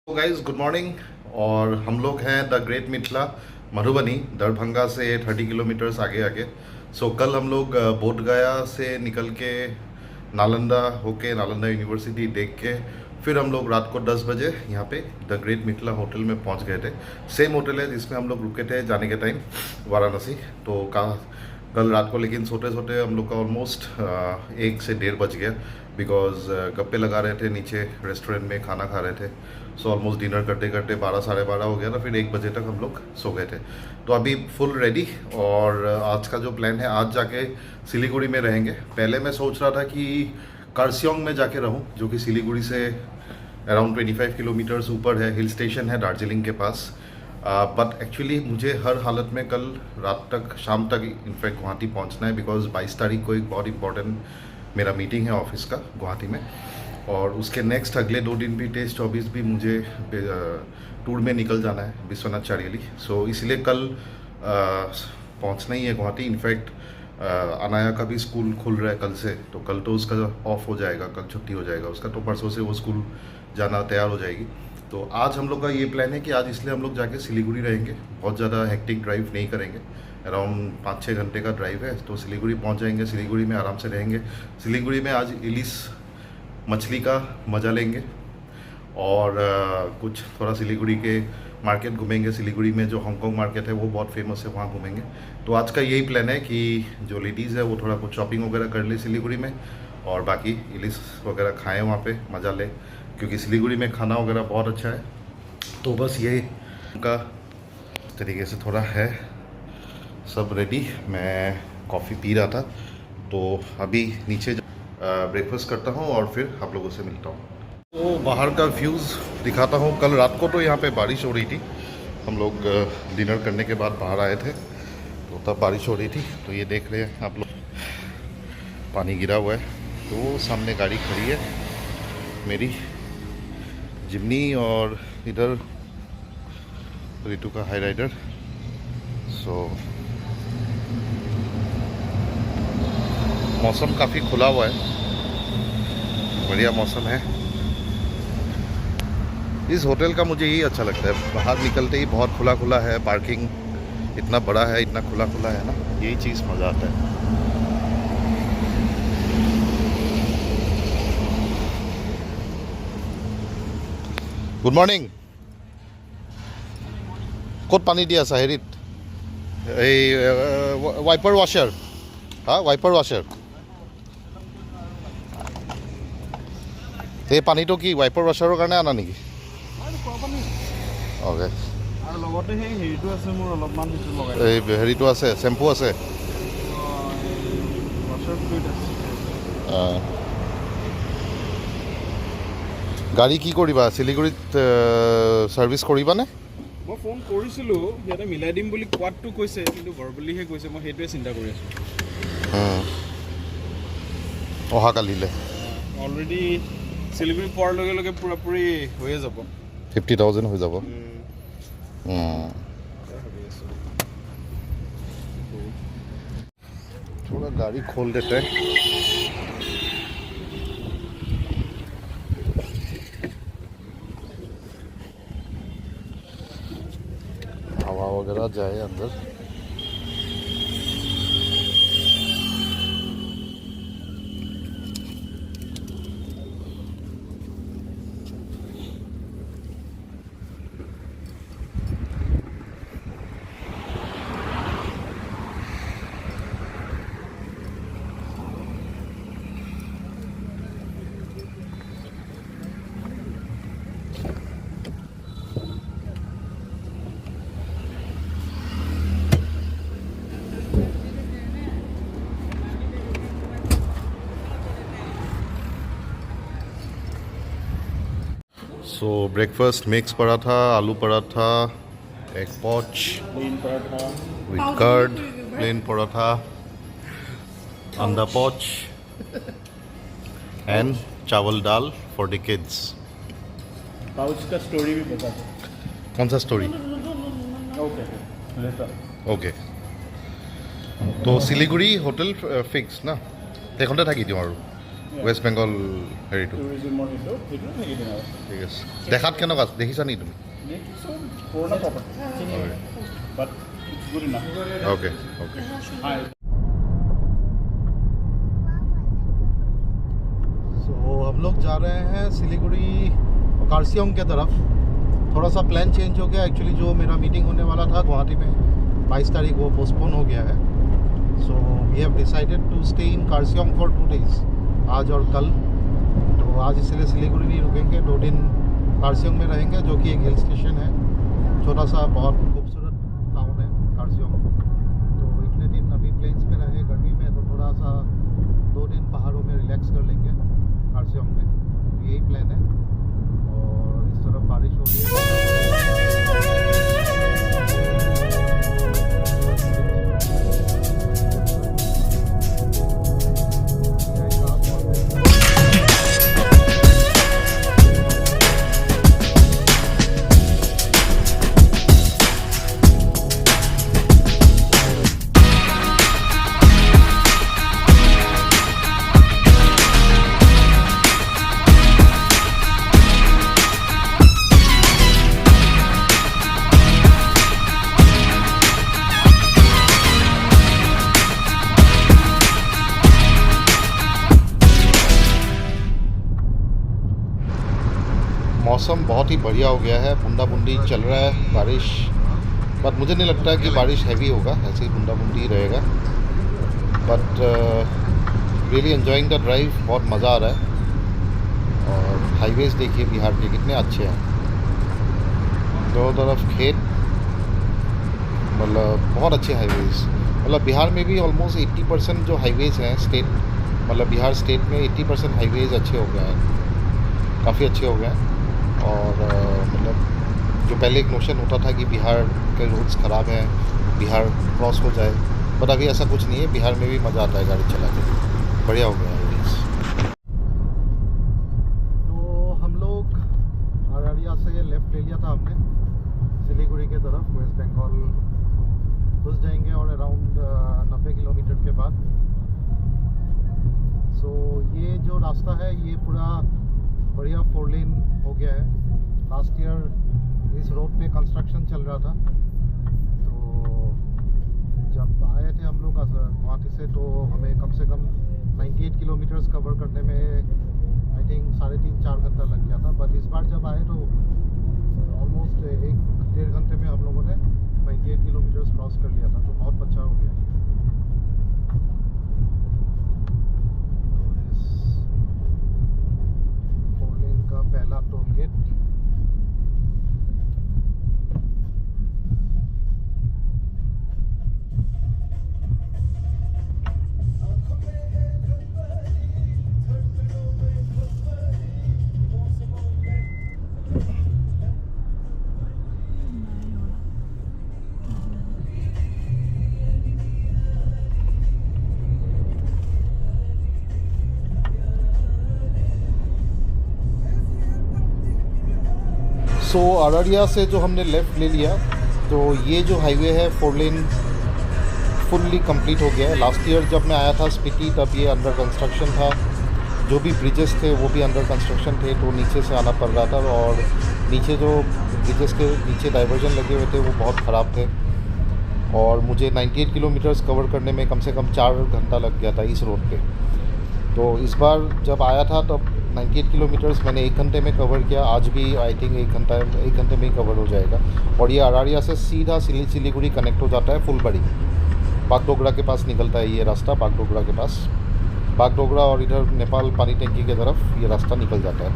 तो guys good morning. और हम लोग हैं द ग्रेट मिथिला मधुबनी, दरभंगा से 30 किलोमीटर्स आगे आगे। कल हम लोग बोध गया से निकल के नालंदा होके नालंदा यूनिवर्सिटी देख के फिर हम लोग रात को 10 बजे यहाँ पे द ग्रेट मिथिला होटल में पहुँच गए थे। सेम होटल है जिसमें हम लोग रुके थे जाने के टाइम वाराणसी। तो कल रात को लेकिन सोते सोते हम लोग का ऑलमोस्ट 1 से 1:30 बज गया, बिकॉज गप्पे लगा रहे थे नीचे रेस्टोरेंट में, खाना खा रहे थे। ऑलमोस्ट डिनर करते करते 12 साढ़े 12 हो गया था। फिर 1 बजे तक हम लोग सो गए थे। तो अभी फुल रेडी। और आज का जो प्लान है, आज जाके सिलीगुड़ी में रहेंगे। पहले मैं सोच रहा था कि कार्सियोंग में जाके रहूं, जो कि सिलीगुड़ी से अराउंड 25 किलोमीटर्स ऊपर है, हिल स्टेशन है दार्जिलिंग के पास। बट एक्चुअली मुझे हर हालत में कल रात तक, शाम तक इनफैक्ट गुवाहाटी पहुंचना है, बिकॉज 22 तारीख को एक बहुत इंपॉर्टेंट मेरा मीटिंग है ऑफिस का गुवाहाटी में। और उसके नेक्स्ट अगले 2 दिन भी 23-24 भी मुझे टूर में निकल जाना है विश्वनाथ चारियाली। इसलिए कल पहुंचना ही है गुवाहाटी। इनफैक्ट अनाया का भी स्कूल खुल रहा है कल से, तो कल तो उसका ऑफ हो जाएगा, कल छुट्टी हो जाएगा उसका। तो परसों से वो स्कूल जाना तैयार हो जाएगी। तो आज हम लोग का ये प्लान है कि आज इसलिए हम लोग जाके सिलीगुड़ी रहेंगे। बहुत ज़्यादा हेक्टिक ड्राइव नहीं करेंगे, अराउंड 5-6 घंटे का ड्राइव है। तो सिलीगुड़ी पहुंच जाएंगे, सिलीगुड़ी में आराम से रहेंगे। सिलीगुड़ी में आज इलिस मछली का मज़ा लेंगे और कुछ थोड़ा सिलीगुड़ी के मार्केट घूमेंगे। सिलीगुड़ी में जो हांगकांग मार्केट है वो बहुत फेमस है, वहाँ घूमेंगे। तो आज का यही प्लान है कि जो लेडीज़ है वो थोड़ा कुछ शॉपिंग वगैरह कर ले सिलीगुड़ी में, और बाकी इलिस वगैरह खाएं वहाँ पे, मज़ा लें, क्योंकि सिलीगुड़ी में खाना वगैरह बहुत अच्छा है। तो बस ये का तरीके से थोड़ा है सब रेडी। मैं कॉफ़ी पी रहा था, तो अभी नीचे ब्रेकफास्ट करता हूँ और फिर आप लोगों से मिलता हूँ। तो बाहर का व्यूज़ दिखाता हूँ। कल रात को तो यहाँ पे बारिश हो रही थी। हम लोग डिनर करने के बाद बाहर आए थे, तो तब बारिश हो रही थी। तो ये देख रहे हैं आप लोग, पानी गिरा हुआ है। तो सामने गाड़ी खड़ी है मेरी जिमनी, और इधर रितु का हाई राइडर। मौसम काफ़ी खुला हुआ है, बढ़िया मौसम है। इस होटल का मुझे यही अच्छा लगता है, बाहर निकलते ही बहुत खुला खुला है, पार्किंग इतना बड़ा है, इतना खुला खुला है ना, यही चीज़ मज़ा आता है। Good morning. ক'ত পানী দি আছা? হেৰিত এই ৱাইপাৰ ৱাশ্বাৰ। হা, ৱাইপাৰ ৱাশ্বাৰ। এই পানীটো কি ৱাইপাৰ ৱাশ্বাৰৰ কাৰণে আনা নেকি? অ'কে। আৰু লগতে সেই হেৰিটো আছে, মোৰ অলপমান লগাই এই হেৰিটো আছে, চেম্পু আছে। ৱাশ্বাৰ ফ্লুইড আছে। গাড়ী কি কৰিবা? শিলিগুড়িত ছাৰ্ভিচ কৰিবানে? মই ফোন কৰিছিলোঁ, সিহঁতে মিলাই দিম বুলি কোৱাতটো কৈছে, কিন্তু ঘৰ বুলিহে কৈছে। মই সেইটোৱে চিন্তা কৰি আছোঁ। অহাকালিলৈ অলৰেডি শিলিগুৰি পোৱাৰ লগে লগে পূৰাপূৰি হৈয়ে যাব। 50,000 হৈ যাব। थोड़ा गाड़ी खोल देते हैं। हवा वगैरह जाए अंदर। ब्रेकफास्ट मिक्स पराठा, आलू पराठा, एग पॉच with curd, plain paratha, anda poch, and चावल दाल for the kids. पाउच का स्टोरी भी बता दो। कौन सा स्टोरी? ओके। तो सिलीगुड़ी होटेल फिक्स ना, সেইখনতে থাকি দিওঁ আৰু ৱেষ্ট বেংগল হেৰিটো টুৰিজিমৰ সেইটো থাকি দিম আৰু ঠিক আছে দেখাত কেনেকুৱা দেখিছা নি তুমি দেখিছোঁ পুৰণা property but good enough okay okay so हम लोग जा रहे हैं सिलीगुड़ी कार्सियोंग के तरफ थोड़ा सा प्लान चेंज हो गया एक्चुअली जो मेरा मीटिंग होने वाला था गुवाहाटी में 22 तारीख वो पोस्टपोन हो गया है so we have decided to stay in Kurseong for 2 days आज और कल तो आज इसलिए सिलीगुड़ी नहीं रुकेंगे 2 दिन कार्सियोंग में रहेंगे जो कि एक हिल स्टेशन है छोटा सा बहुत खूबसूरत टाउन है कार्सियोंग तो इतने दिन अभी प्लेन्स पे रहे गर्मी में तो थोड़ा सा 2 दिन पहाड़ों में रिलैक्स कर लेंगे कार्सियोंग में तो यही प्लान है और इस तरफ बारिश हो रही है मौसम बहुत ही बढ़िया हो गया है बूंदा बूंदी चल रहा है बारिश बट मुझे नहीं लगता है कि बारिश हैवी होगा ऐसे ही बूंदा बूंदी ही रहेगा but really enjoying the drive बहुत मज़ा आ रहा है और हाईवेज देखिए बिहार के कितने अच्छे हैं दोनों तरफ खेत मतलब बहुत अच्छे हाईवेज मतलब बिहार में भी ऑलमोस्ट 80% जो हाईवेज हैं स्टेट मतलब बिहार स्टेट में 80% हाईवेज अच्छे हो गए हैं काफ़ी अच्छे हो गए हैं और मतलब जो पहले एक नोशन होता था कि बिहार के रोड्स ख़राब हैं बिहार क्रॉस हो जाए बट अभी ऐसा कुछ नहीं है बिहार में भी मज़ा आता है गाड़ी चला के बढ़िया हो गया है तो हम लोग अररिया से लेफ़्ट ले लिया था हमने सिलीगुड़ी के तरफ वेस्ट बंगाल घुस जाएंगे और अराउंड 90 किलोमीटर के बाद सो ये जो रास्ता है ये पूरा बढ़िया 4 लेन हो गया है लास्ट ईयर इस रोड पे कंस्ट्रक्शन चल रहा था तो जब आए थे हम लोग गुवाहाटी से तो हमें कम से कम 98 किलोमीटर्स कवर करने में आई थिंक 3.5-4 घंटा लग गया था बट इस बार जब आए तो ऑलमोस्ट 1-1.5 घंटे में हम लोगों ने 98 किलोमीटर्स क्रॉस कर लिया था तो बहुत अच्छा हो गया का पहला टोल गेट सो अररिया से जो हमने लेफ़्ट ले लिया तो ये जो हाईवे है 4 लेन फुल्ली कंप्लीट हो गया है लास्ट ईयर जब मैं आया था स्पीति तब ये अंडर कंस्ट्रक्शन था जो भी ब्रिजेस थे वो भी अंडर कंस्ट्रक्शन थे तो नीचे से आना पड़ रहा था और नीचे जो ब्रिजेस के नीचे डाइवर्जन लगे हुए थे वो बहुत ख़राब थे और मुझे 98 किलोमीटर्स कवर करने में कम से कम 4 घंटा लग गया था इस रोड पे तो इस बार जब आया था तब 98 किलोमीटर्स मैंने 1 घंटे में कवर किया आज भी आई थिंक 1 घंटे में ही कवर हो जाएगा और ये अररिया से सीधा सिलीगुड़ी कनेक्ट हो जाता है फुलबाड़ी बागडोगरा के पास निकलता है ये रास्ता बागडोगरा के पास बागडोगरा और इधर नेपाल पानी टंकी की तरफ ये रास्ता निकल जाता है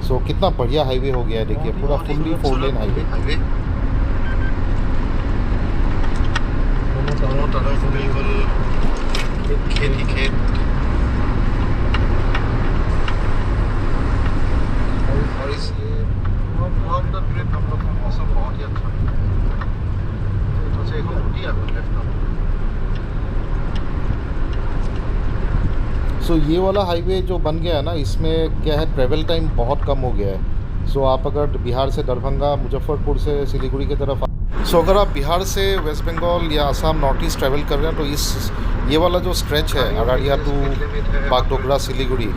सो कितना बढ़िया हाईवे हो गया है देखिए पूरा फुल्ली 4 लेन हाईवे दोनों तरफ बिल्कुल खेत ही खेत और इस ट्रिप हम लोग का मौसम बहुत ही अच्छा सो ये वाला हाईवे जो बन गया है ना इसमें क्या है ट्रैवल टाइम बहुत कम हो गया है सो आप अगर बिहार से दरभंगा मुजफ्फरपुर से सिलीगुड़ी की तरफ सो अगर आप बिहार से वेस्ट बंगाल या असम नॉर्थ ईस्ट ट्रैवल कर रहे हैं तो इस ये वाला जो स्ट्रेच है अरारिया टू बागडोगरा सिलीगुड़ी,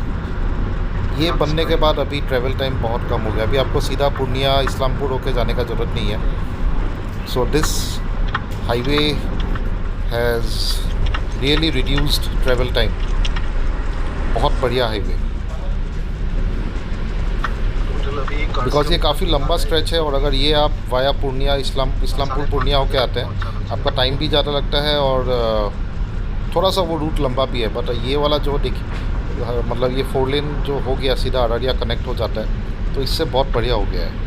ये बनने के बाद अभी ट्रैवल टाइम बहुत कम हो गया। अभी आपको सीधा पूर्णिया इस्लामपुर होके जाने का ज़रूरत नहीं है। So this highway has really reduced travel time. बहुत बढ़िया हाईवे, बिकॉज ये काफ़ी लंबा स्ट्रेच है, और अगर ये आप वाया पूर्णिया इस्लामपुर पूर्णिया होके आते हैं, आपका टाइम भी ज़्यादा लगता है और थोड़ा सा वो रूट लंबा भी है। बट ये वाला जो देखिए, मतलब ये 4 लेन जो हो गया, सीधा अरारिया कनेक्ट हो जाता है, तो इससे बहुत बढ़िया हो गया है।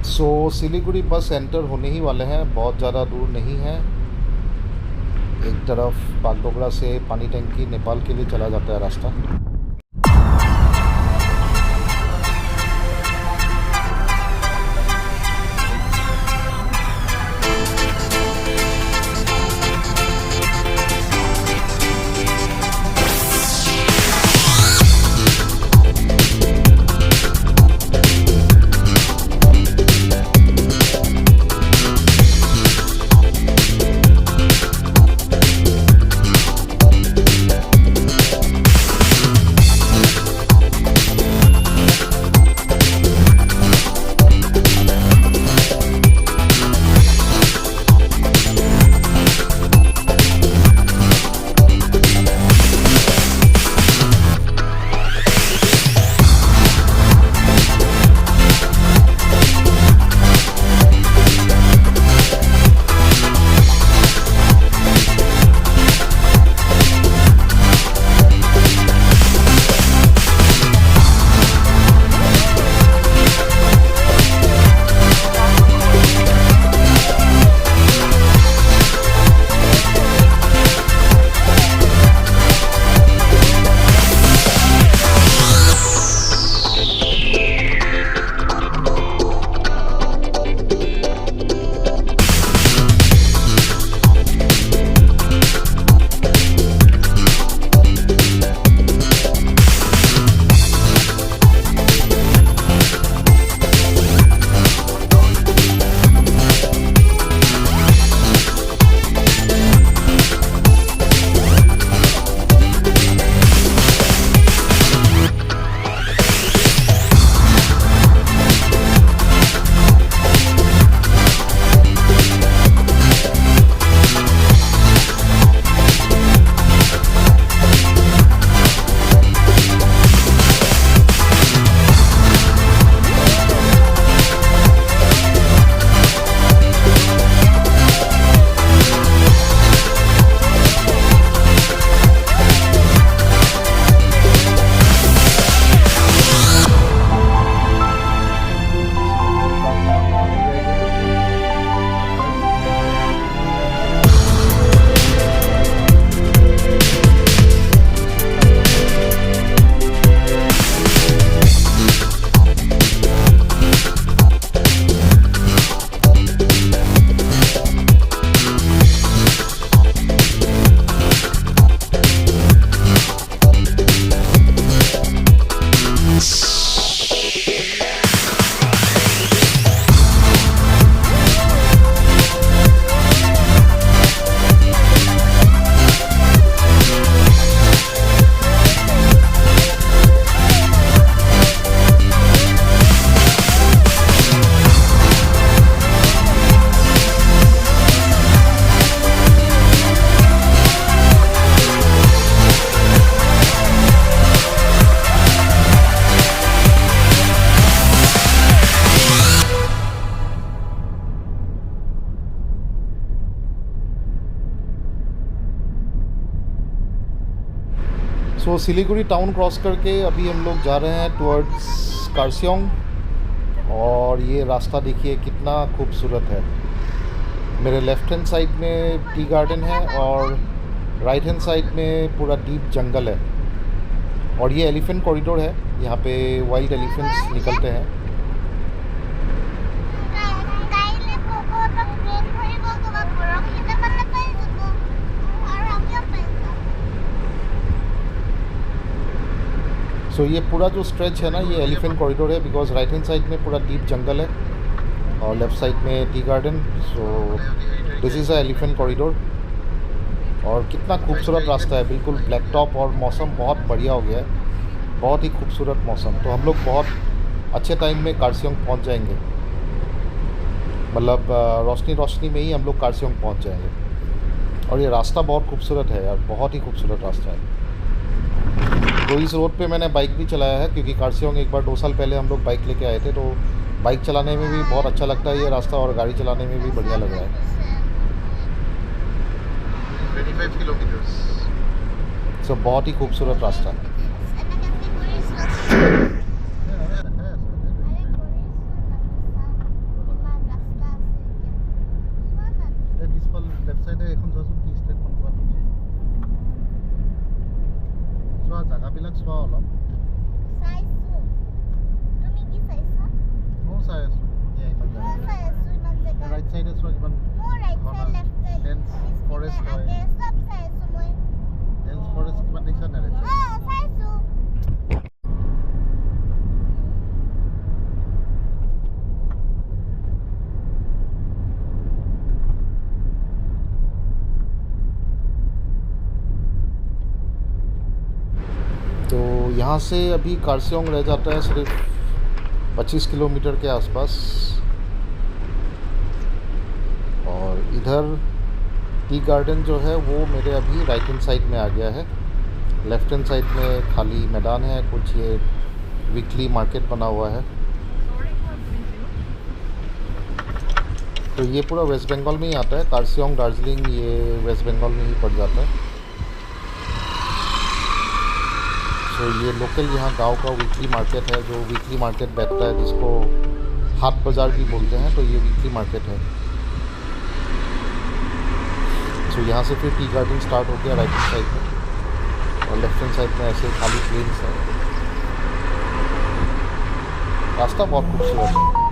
सो सिलीगुड़ी बस एंटर होने ही वाले हैं, बहुत ज़्यादा दूर नहीं है। एक तरफ बागडोगरा से पानी टंकी नेपाल के लिए चला जाता है रास्ता। सो सिलीगुड़ी टाउन क्रॉस करके अभी हम लोग जा रहे हैं टुवर्ड्स कारसियोंग, और ये रास्ता देखिए कितना खूबसूरत है। मेरे लेफ़्ट हैंड साइड में टी गार्डन है और राइट हैंड साइड में पूरा डीप जंगल है, और ये एलिफेंट कॉरिडोर है, यहाँ पे वाइल्ड एलिफेंट्स निकलते हैं। सो ये पूरा जो स्ट्रेच है ना, ये एलिफेंट कॉरिडोर है, बिकॉज राइट हैंड साइड में पूरा डीप जंगल है और लेफ़्ट साइड में tea garden. So this is a elephant corridor. और कितना खूबसूरत रास्ता है, बिल्कुल ब्लैक टॉप, और मौसम बहुत बढ़िया हो गया है, बहुत ही खूबसूरत मौसम. तो हम लोग बहुत अच्छे टाइम में कारसियोंग पहुंच जाएंगे, मतलब रोशनी में ही हम लोग कारसियोंग पहुंच जाएंगे. और ये रास्ता बहुत खूबसूरत है यार, बहुत ही खूबसूरत रास्ता है. तो इस रोड पे मैंने बाइक भी चलाया है, क्योंकि कारसियोंग एक बार 2 साल पहले हम लोग बाइक लेके आए थे. तो बाइक चलाने में भी बहुत अच्छा लगता है ये रास्ता, और गाड़ी चलाने में भी बढ़िया लग रहा है. 25 kilometers. सो बहुत ही खूबसूरत रास्ता है. জাগাবিলাক চোৱা অলপ. চাইছো। তুমি কি চাইছা? ময়ো চাই আছোঁ. ধুনীয়া ইমান ময়ো জাগা. চাই আছো ইমান জেগা। ৰাইট চাইডে চোৱা কিমান মোৰ right side left side dense forest হয়. আগে সব চাই আছো মই। ডেন্স ফৰেষ্ট কিমান দেখিছা নে ৰাইট চাইড? চাইছো। तो यहाँ से अभी कारसियोंग रह जाता है सिर्फ 25 किलोमीटर के आसपास. और इधर टी गार्डन जो है वो मेरे अभी राइट हैंड साइड में आ गया है. लेफ़्ट हैंड साइड में खाली मैदान है, कुछ ये वीकली मार्केट बना हुआ है. तो ये पूरा वेस्ट बंगाल में ही आता है. कारसियोंग, दार्जिलिंग ये वेस्ट बंगाल में ही पड़ जाता है. तो ये लोकल यहाँ गांव का वीकली मार्केट है, जो वीकली मार्केट बैठता है, जिसको हाट बाज़ार भी बोलते हैं. तो ये वीकली मार्केट है. तो यहाँ से फिर टी गार्डन स्टार्ट हो गया राइट हैंड साइड में, और लेफ्ट हैंड साइड में ऐसे खाली प्लेन्स है. रास्ता बहुत खूबसूरत है.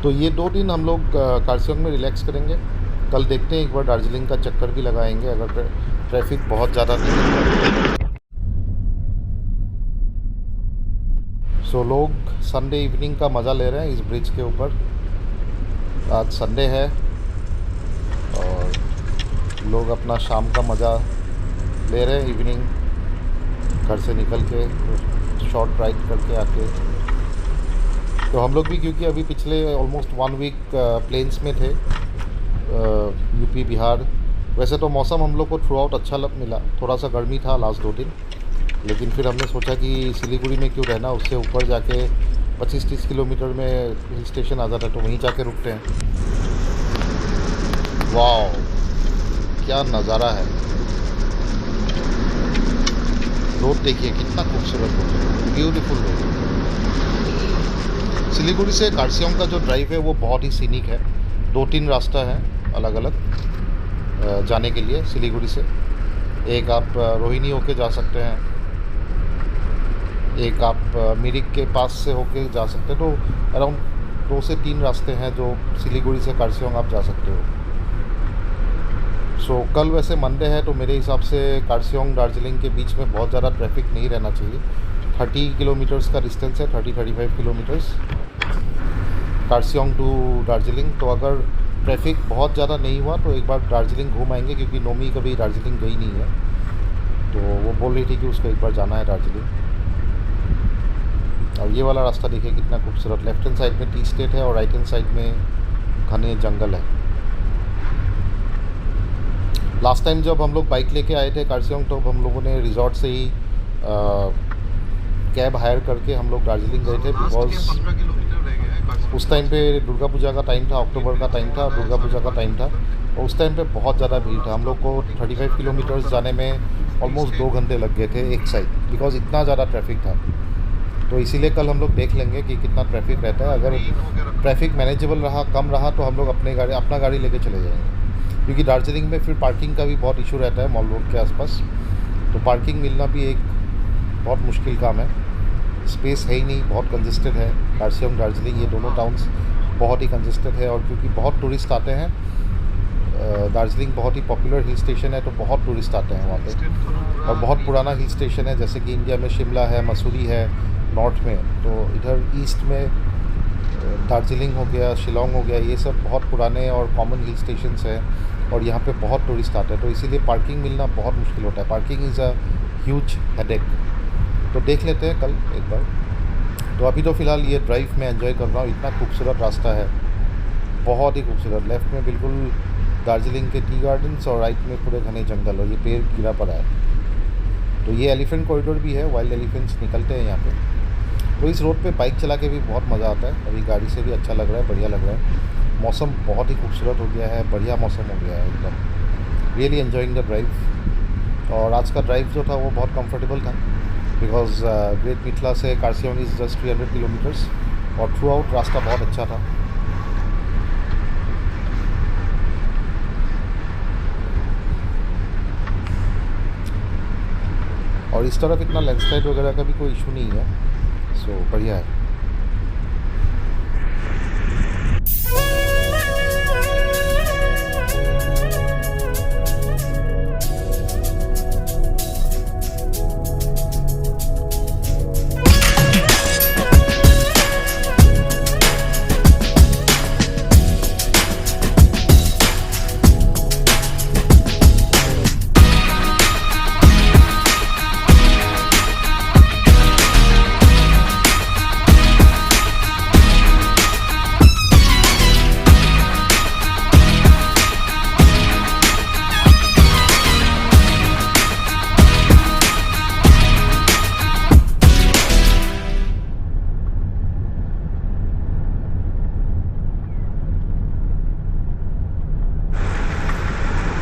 तो ये 2 दिन हम लोग कारसियोंग में रिलैक्स करेंगे. कल देखते हैं, एक बार दार्जिलिंग का चक्कर भी लगाएंगे अगर ट्रैफिक बहुत ज़्यादा नहीं है. सो लोग संडे इवनिंग का मज़ा ले रहे हैं इस ब्रिज के ऊपर. आज संडे है और लोग अपना शाम का मज़ा ले रहे हैं. इवनिंग घर से निकल के शॉर्ट राइड करके आके. तो हम लोग भी, क्योंकि अभी पिछले ऑलमोस्ट 1 वीक प्लेन्स में थे, यूपी बिहार. वैसे तो मौसम हम लोग को थ्रू आउट अच्छा मिला. थोड़ा सा गर्मी था लास्ट 2 दिन, लेकिन फिर हमने सोचा कि सिलीगुड़ी में क्यों रहना, उससे ऊपर जाके 25-30 किलोमीटर में हिल स्टेशन आ जाता है, तो वहीं जाके रुकते हैं. वाओ, क्या नज़ारा है. रोड देखिए कितना खूबसूरत रोड है, ब्यूटीफुल रोड. सिलीगुड़ी से कारसियोंग का जो ड्राइव है वो बहुत ही सीनिक है. 2-3 रास्ता है अलग अलग जाने के लिए सिलीगुड़ी से. एक आप रोहिणी होके जा सकते हैं, एक आप मिरिक के पास से होके जा सकते हैं. तो अराउंड 2 से 3 रास्ते हैं जो सिलीगुड़ी से कारसियोंग आप जा सकते हो. सो कल वैसे मंडे है, तो मेरे हिसाब से कारसियोंग दार्जिलिंग के बीच में बहुत ज़्यादा ट्रैफिक नहीं रहना चाहिए. 30 किलोमीटर्स का डिस्टेंस है, 30-35 किलोमीटर्स कारसियोंग टू दार्जिलिंग. तो अगर ट्रैफिक बहुत ज़्यादा नहीं हुआ तो एक बार दार्जिलिंग घूम आएंगे, क्योंकि नोमी कभी दार्जिलिंग गई नहीं है. तो वो बोल रही थी कि उसको एक बार जाना है दार्जिलिंग. और ये वाला रास्ता देखिए कितना खूबसूरत. लेफ्ट हैंड साइड में टी स्टेट है और राइट हैंड साइड में घने जंगल है. लास्ट टाइम जब हम लोग बाइक लेके आए थे कारसियोंग, तो हम लोगों ने रिजॉर्ट से ही कैब हायर करके हम लोग दार्जिलिंग गए थे. बिकॉज उस टाइम पे दुर्गा पूजा का टाइम था, अक्टूबर का टाइम था, दुर्गा पूजा का टाइम था. और उस टाइम पे बहुत ज़्यादा भीड़ था. हम लोग को 35 किलोमीटर्स जाने में ऑलमोस्ट 2 घंटे लग गए थे एक साइड, बिकॉज इतना ज़्यादा ट्रैफिक था. तो इसीलिए कल हम लोग देख लेंगे कि कितना ट्रैफिक रहता है. अगर ट्रैफिक मैनेजेबल रहा, कम रहा, तो हम लोग अपना गाड़ी लेके चले जाएंगे. क्योंकि दार्जिलिंग में फिर पार्किंग का भी बहुत इशू रहता है मॉल रोड के आसपास. तो पार्किंग मिलना भी एक बहुत मुश्किल काम है. स्पेस है ही नहीं, बहुत कंजेस्टेड है. कारसियोंग दार्जिलिंग ये दोनों टाउन्स बहुत ही कंजेस्टेड है, और क्योंकि बहुत टूरिस्ट आते हैं, दार्जिलिंग बहुत ही पॉपुलर हिल स्टेशन है, तो बहुत टूरिस्ट आते हैं वहाँ पे, और बहुत पुराना हिल स्टेशन है। जैसे कि इंडिया में शिमला है, मसूरी है नॉर्थ में, तो इधर ईस्ट में दार्जिलिंग हो गया, शिलोंग हो गया, ये सब बहुत पुराने और कॉमन हिल स्टेशंस हैं, और यहाँ पे बहुत टूरिस्ट आते हैं, तो इसीलिए पार्किंग मिलना बहुत मुश्किल होता है। Parking is a huge headache. तो देख लेते हैं कल एक बार। तो अभी तो फ़िलहाल ये ड्राइव मैं एंजॉय कर रहा हूँ। इतना खूबसूरत रास्ता है, बहुत ही खूबसूरत। लेफ़्ट में बिल्कुल दार्जिलिंग के टी गार्डन्स, और राइट में पूरे घने जंगल, और ये पेड़ गिरा पड़ा है। तो ये एलिफेंट कॉरिडोर भी है, वाइल्ड एलिफेंट्स निकलते हैं यहाँ पे। तो इस रोड पे बाइक चला के भी बहुत मज़ा आता है। अभी गाड़ी से भी अच्छा लग रहा है, बढ़िया लग रहा है। मौसम बहुत ही खूबसूरत हो गया है, बढ़िया मौसम हो गया है एकदम। Really enjoying the drive. और आज का ड्राइव जो था वो बहुत कंफर्टेबल था, बिकॉज ग्रेट मिथिला से कार्सियोंग इज़ जस्ट 300 किलोमीटर्स, और थ्रू आउट रास्ता बहुत अच्छा था। और इस तरफ इतना लैंडस्लाइड वगैरह का भी कोई इशू नहीं है, सो बढ़िया है।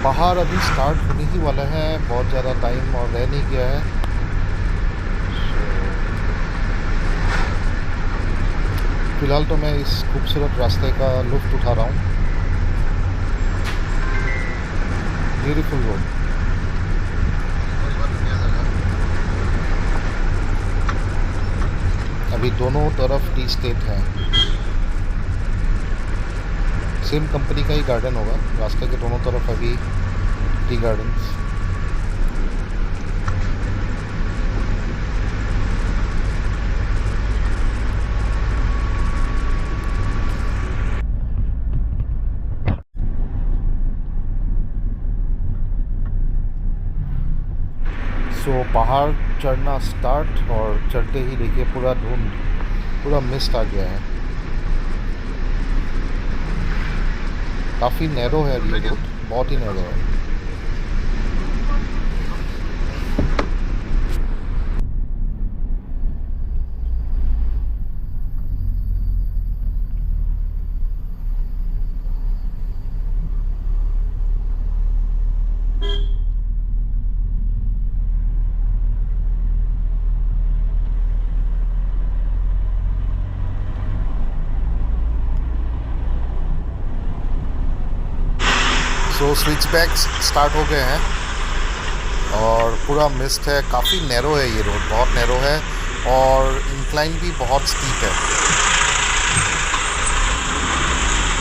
पहाड़ अभी स्टार्ट होने ही वाला है, बहुत ज़्यादा टाइम और रह नहीं गया है। फ़िलहाल तो मैं इस खूबसूरत रास्ते का लुत्फ़ उठा रहा हूँ। Beautiful road. अभी दोनों तरफ टी स्टेट है। सेम कंपनी का ही गार्डन होगा, रास्ते के दोनों तरफ अभी टी गार्डन्स। सो पहाड़ चढ़ना स्टार्ट, और चढ़ते ही देखिए पूरा धुंध, पूरा मिस्ट आ गया है। काफ़ी नैरो है ये रोड, बहुत ही नैरो है। तो स्विच बैक्स स्टार्ट हो गए हैं, और पूरा मिस्ट है। काफ़ी नैरो है ये रोड, बहुत नैरो है, और इंक्लाइन भी बहुत स्टीप है।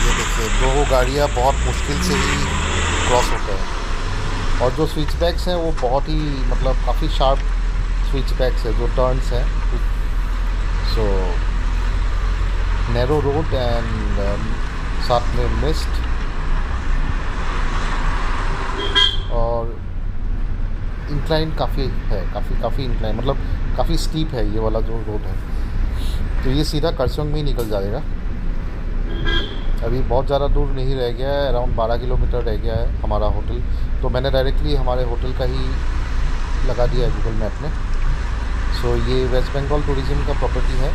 ये देखिए, दो गाड़ियाँ बहुत मुश्किल से ही क्रॉस होते हैं। और जो स्विच बैक्स हैं वो बहुत ही मतलब काफ़ी शार्प स्विच बैक्स है, जो टर्न्स हैं। सो नैरो रोड एंड साथ में मिस्ट, और इंक्लाइन काफ़ी है, काफ़ी इंक्लाइन, मतलब काफ़ी स्टीप है ये वाला जो रोड है। तो ये सीधा कार्सियोंग में ही निकल जाएगा। अभी बहुत ज़्यादा दूर नहीं रह गया है, अराउंड 12 किलोमीटर रह गया है हमारा होटल। तो मैंने डायरेक्टली हमारे होटल का ही लगा दिया है गूगल मैप में। सो ये वेस्ट बंगाल टूरिज़्म का प्रॉपर्टी है,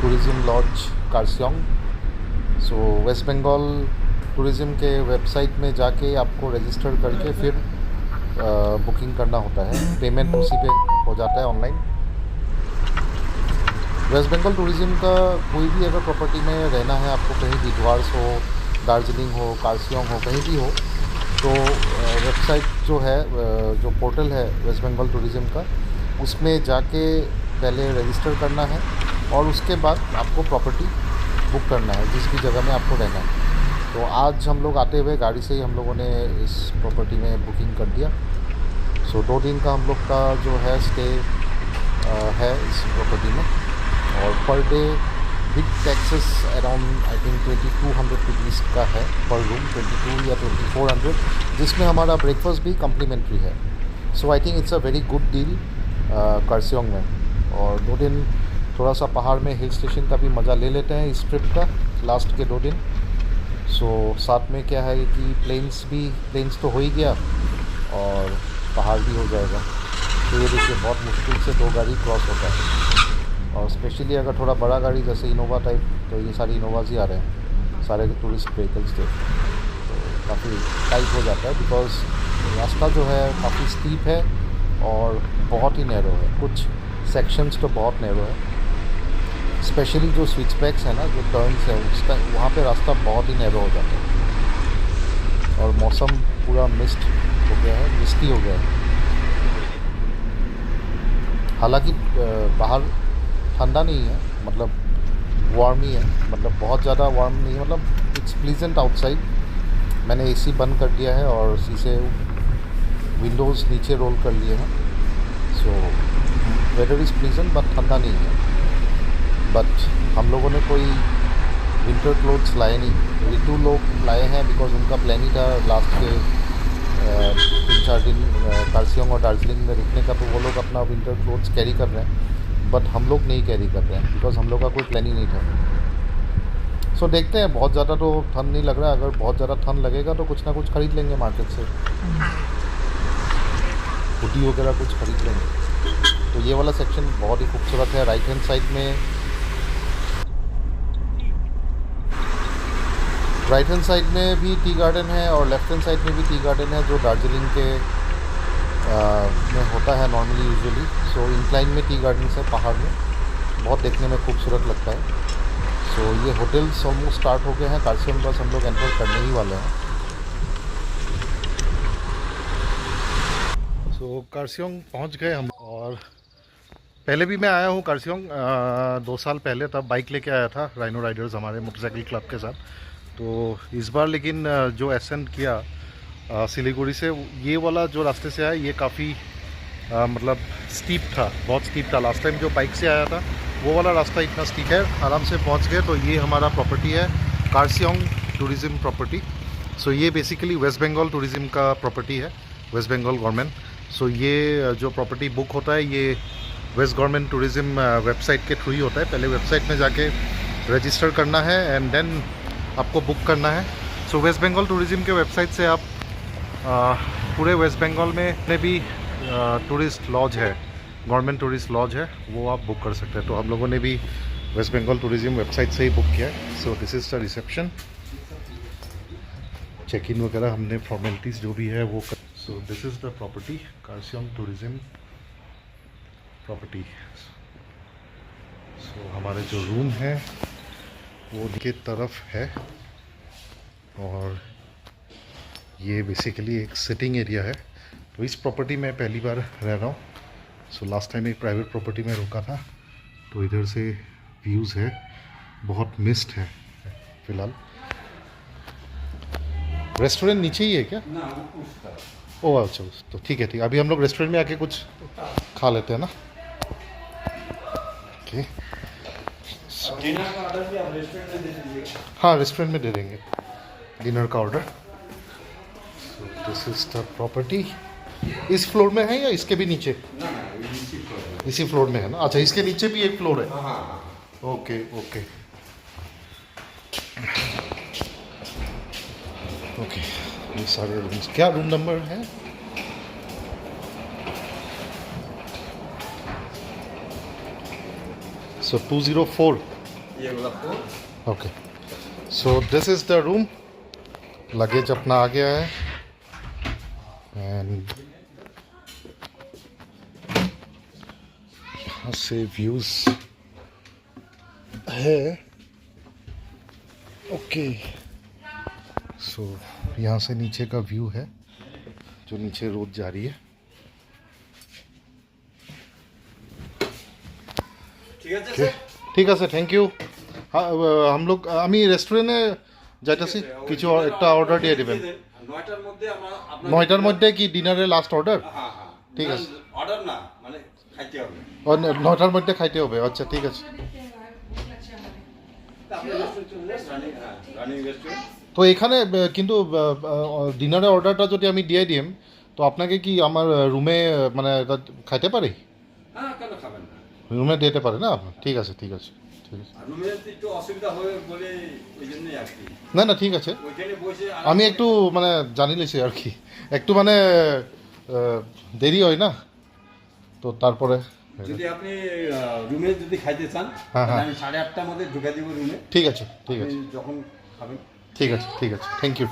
टूरिज़्म लॉज कार्सियोंग। सो वेस्ट बंगाल टूरिज़्म के वेबसाइट में जाके आपको रजिस्टर करके फिर बुकिंग करना होता है। पेमेंट उसी पे हो जाता है ऑनलाइन। वेस्ट बंगाल टूरिज़्म का कोई भी अगर प्रॉपर्टी में रहना है आपको, कहीं दिद्वार्स हो, दार्जिलिंग हो, कार्सियोंग हो, कहीं भी हो, तो वेबसाइट जो है, जो पोर्टल है वेस्ट बंगाल टूरिज़्म का, उसमें जाके पहले रजिस्टर करना है, और उसके बाद आपको प्रॉपर्टी बुक करना है जिस भी जगह में आपको रहना है। तो आज हम लोग आते हुए गाड़ी से ही हम लोगों ने इस प्रॉपर्टी में बुकिंग कर दिया। सो 2 दिन का हम लोग का जो है स्टे है इस प्रॉपर्टी में, और per day with taxes around I think 2200 rupees का है पर रूम, 22 या 2400, जिसमें हमारा ब्रेकफास्ट भी कम्प्लीमेंट्री है। So I think it's a very good deal Kurseong में। और 2 दिन थोड़ा सा पहाड़ में हिल स्टेशन का भी मज़ा ले लेते हैं इस ट्रिप का, लास्ट के 2 दिन। सो साथ में क्या है कि प्लेन्स तो हो ही गया और पहाड़ भी हो जाएगा। तो ये देखिए बहुत मुश्किल से 2 गाड़ी क्रॉस होता है, और स्पेशली अगर थोड़ा बड़ा गाड़ी जैसे इनोवा टाइप, तो ये सारी इनोवाज ही आ रहे हैं, सारे टूरिस्ट व्हीकल्स थे, तो काफ़ी टाइट हो जाता है बिकॉज रास्ता जो है काफ़ी स्टीप है और बहुत ही नैरो है। कुछ सेक्शंस तो बहुत नैरो है, स्पेशली जो स्विच बैक्स है ना, जो टर्न्स है उसका, वहाँ पे रास्ता बहुत ही नैरो हो जाता है। और मौसम पूरा मिस्ट हो गया है, मिस्टी हो गया है। हालांकि बाहर ठंडा नहीं है, मतलब वार्म ही है, मतलब बहुत ज़्यादा वार्म नहीं है, मतलब इट्स प्लीजेंट आउटसाइड। मैंने एसी बंद कर दिया है और शीशे विंडोज़ नीचे रोल कर लिए हैं। So whether is pleasant but ठंडा नहीं है। बट हम लोगों ने कोई विंटर क्लोथ्स लाए नहीं, रितु लोग लाए हैं बिकॉज उनका प्लान ही था लास्ट के 3-4 दिन कर्सियोंग और दार्जिलिंग में रुकने का, तो वो लोग अपना विंटर क्लोथ्स कैरी कर रहे हैं, बट हम लोग नहीं कैरी कर रहे हैं बिकॉज हम लोग का कोई प्लान ही नहीं था। सो देखते हैं, बहुत ज़्यादा तो ठंड नहीं लग रहा है। अगर बहुत ज़्यादा ठंड लगेगा तो कुछ ना कुछ ख़रीद लेंगे मार्केट से, हुडी वगैरह कुछ ख़रीद लेंगे। तो ये वाला सेक्शन बहुत ही खूबसूरत है। राइट हैंड साइड में भी टी गार्डन है और लेफ्ट हैंड साइड में भी टी गार्डन है, जो दार्जिलिंग के में होता है नॉर्मली यूजुअली। सो इंक्लाइन में टी गार्डन है पहाड़ में, बहुत देखने में खूबसूरत लगता है। सो ये होटल्स ऑलमोस्ट स्टार्ट हो गए हैं। कर्सियोंग बस हम लोग एंटर करने ही वाले हैं। सो कर्सियोंग पहुंच गए हम, और पहले भी मैं आया हूँ कर्सियोंग 2 साल पहले, तब बाइक लेके आया था राइनो राइडर्स हमारे मोटरसाइकिल क्लब के साथ। तो इस बार लेकिन जो एसेंड किया सिलीगुड़ी से, ये वाला जो रास्ते से आया ये काफ़ी मतलब स्टीप था, बहुत स्टीप था। लास्ट टाइम जो बाइक से आया था वो वाला रास्ता इतना स्टीप है, आराम से पहुंच गए। तो ये हमारा प्रॉपर्टी है कर्सियोंग टूरिज़्म प्रॉपर्टी। सो ये बेसिकली वेस्ट बंगाल टूरिज़्म का प्रॉपर्टी है, वेस्ट बंगाल गवर्नमेंट। सो ये जो प्रॉपर्टी बुक होता है ये वेस्ट गवर्नमेंट टूरिज़्म वेबसाइट के थ्रू ही होता है। पहले वेबसाइट में जाके रजिस्टर करना है एंड देन आपको बुक करना है। सो वेस्ट बंगाल टूरिज़्म के वेबसाइट से आप पूरे वेस्ट बंगाल में भी टूरिस्ट लॉज है, गवर्नमेंट टूरिस्ट लॉज है, वो आप बुक कर सकते हैं। तो हम लोगों ने भी वेस्ट बंगाल टूरिज़्म वेबसाइट से ही बुक किया है। So this is the reception, check in वगैरह हमने फॉर्मेलिटीज़ जो भी है वो कर। So this is the property, Kurseong tourism property. So हमारे जो रूम है वो उनके तरफ है, और ये बेसिकली एक सिटिंग एरिया है। तो इस प्रॉपर्टी में पहली बार रह रहा हूँ। सो लास्ट टाइम एक प्राइवेट प्रॉपर्टी में रुका था, तो इधर से व्यूज़ है, बहुत मिस्ट है फिलहाल। रेस्टोरेंट नीचे ही है क्या? ओह अच्छा, तो ठीक है ठीक है। अभी हम लोग रेस्टोरेंट में आके कुछ खा लेते हैं ना। ओके, डिनर का ऑर्डर भी आप रेस्टोरेंट में दे दीजिएगा। हाँ रेस्टोरेंट में दे देंगे डिनर का order. So this is the property. इस फ्लोर में है या इसके भी नीचे? इसी फ्लोर में है ना। अच्छा, इसके नीचे भी एक फ्लोर है। Okay okay okay. ये सारे रूम्स, क्या रूम नंबर है? सो 204। ये वाला four. Okay, so this is the room. Luggage अपना आ गया है एंड यहाँ से व्यूज़ है। ओके, सो यहाँ से नीचे का व्यू है, जो नीचे रोड जा रही है। ঠিক আছে স্যার। ठीक है सर, थैंक यू। হ্যাঁ हम लोग আমি রেস্টুরেন্টে যাইতেছি কিছু একটা অর্ডার দিয়ে দিবেন 9টার মধ্যে আমরা আপনার 9টার মধ্যে কি ডিনারের লাস্ট অর্ডার হ্যাঁ হ্যাঁ ঠিক আছে। অর্ডার না মানে খাইতে হবে। 9টার মধ্যে খাইতে হবে আচ্ছা ঠিক আছে। আপনি রেস্টুরেন্ট রানিং রানিং রেস্টুরেন্ট তো এখানে কিন্তু ডিনারের অর্ডারটা যদি আমি দিয়ে দিম তো আপনাকে কি আমার রুমে মানে এটা খাইতে পারি হ্যাঁ কেন খাবেন না? রুমে দিতে পারে না ঠিক আছে ঠিক আছে ঠিক আছে আর রুমে একটু অসুবিধা হবে বলে ওই জন্যই আর কি না না ঠিক আছে ওইখানে বসে আমি একটু মানে জানি লেছি আর কি একটু মানে দেরি হয় না তো তারপরে যদি আপনি রুমে যদি খাইতে চান হ্যাঁ, তাহলে হ্যাঁ। আমি 8:30টার মধ্যে ঢুকে দিব রুমে। ঠিক আছে ঠিক আছে আপনি যখন খাবেন ঠিক আছে ঠিক আছে থ্যাংক ইউ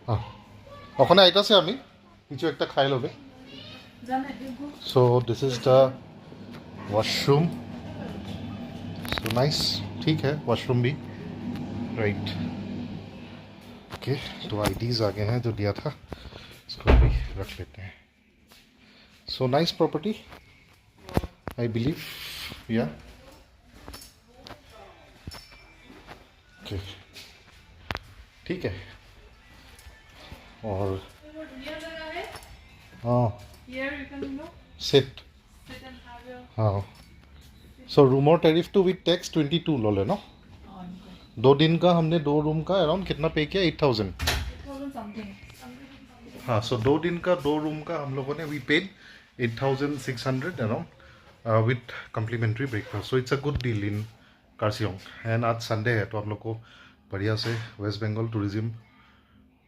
হ্যাঁ ওখানে আইতাছে আমি কিছু একটা খাই লবে so this is the washroom so nice ठीक है वॉशरूम भी राइट ओके तो आईडीज आ गए हैं जो दिया था इसको भी रख लेते हैं so nice property I believe या ओके ठीक है और हाँ Here you can set sit and have your हाँ सो रूम और टैरिफ टू विथ टैक्स 22 लो लेना 2 दिन का हमने 2 रूम का अराउंड कितना पे किया 8000 something. हाँ सो 2 दिन का 2 रूम का हम लोगों ने we paid 8600 around with complimentary breakfast so it's a good deal in Kurseong and आज संडे है तो हम लोग को बढ़िया से वेस्ट बंगाल टूरिज्म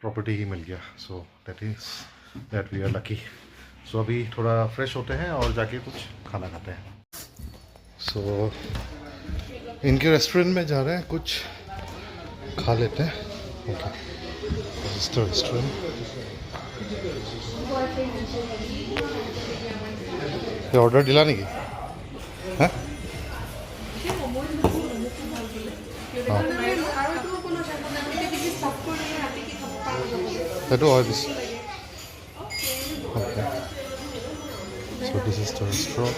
प्रॉपर्टी ही मिल गया so that we are lucky so अभी थोड़ा फ्रेश होते हैं और जाके कुछ खाना खाते हैं सो इनके रेस्टोरेंट में जा रहे हैं कुछ खा लेते हैं ओके रेस्टोरेंट ऑर्डर दिला नहीं हाँ সেইটো হয় বেছি okay so this is the restaurant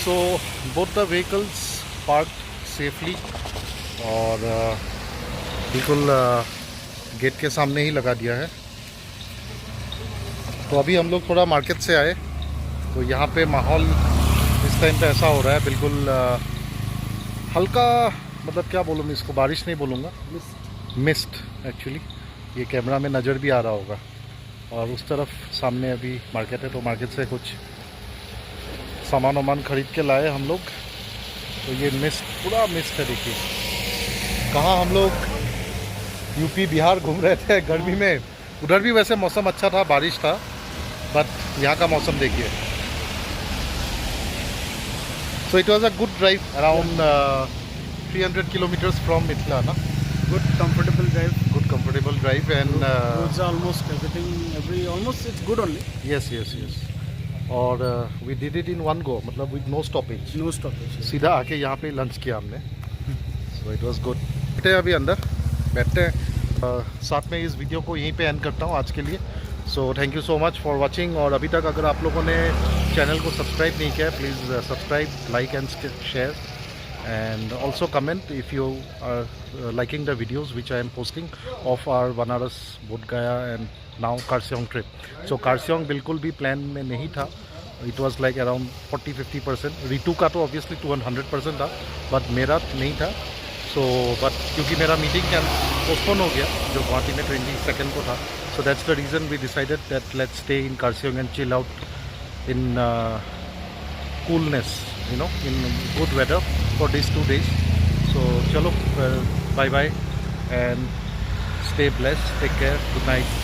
so both the vehicles parked safely और बिल्कुल गेट के सामने ही लगा दिया है तो अभी हम लोग थोड़ा मार्केट से आए तो यहाँ पे माहौल इस टाइम पे ऐसा हो रहा है बिल्कुल हल्का मतलब क्या बोलूँ मैं इसको बारिश नहीं बोलूँगा मिस्ट एक्चुअली ये कैमरा में नज़र भी आ रहा होगा और उस तरफ सामने अभी मार्केट है तो मार्केट से कुछ सामान वामान खरीद के लाए हम लोग तो ये मिस्ट पूरा मिस्ट है देखिए कहाँ हम लोग यूपी बिहार घूम रहे थे गर्मी में उधर भी वैसे मौसम अच्छा था बारिश था बट यहाँ का मौसम देखिए so it was a good drive around 300 kilometers from Mithila na Good comfortable drive. good comfortable drive and Roads are almost everything, almost it's good only. yes और we did it in one go मतलब with no stoppage No stoppage. सीधा आके यहाँ पे lunch किया हमने so it was good बैठे हैं अभी अंदर बैठते हैं साथ में इस वीडियो को यहीं पे एंड करता हूँ आज के लिए so thank you so much for watching और अभी तक अगर आप लोगों ने चैनल को सब्सक्राइब नहीं किया please subscribe like and share and also comment if you are liking the videos which I am posting of our Banaras, Bodh Gaya and now Karsiong trip. So Karsiong बिल्कुल भी plan में नहीं था it was like around 40-50%. Ritu का तो obviously 200% था but मेरा नहीं था so but क्योंकि मेरा meeting postpone हो गया जो गुवाहाटी में 22nd को था so that's the reason we decided that let's stay in Karsiong and chill out in coolness you know in good weather for these 2 days so chalo bye bye and stay blessed take care good night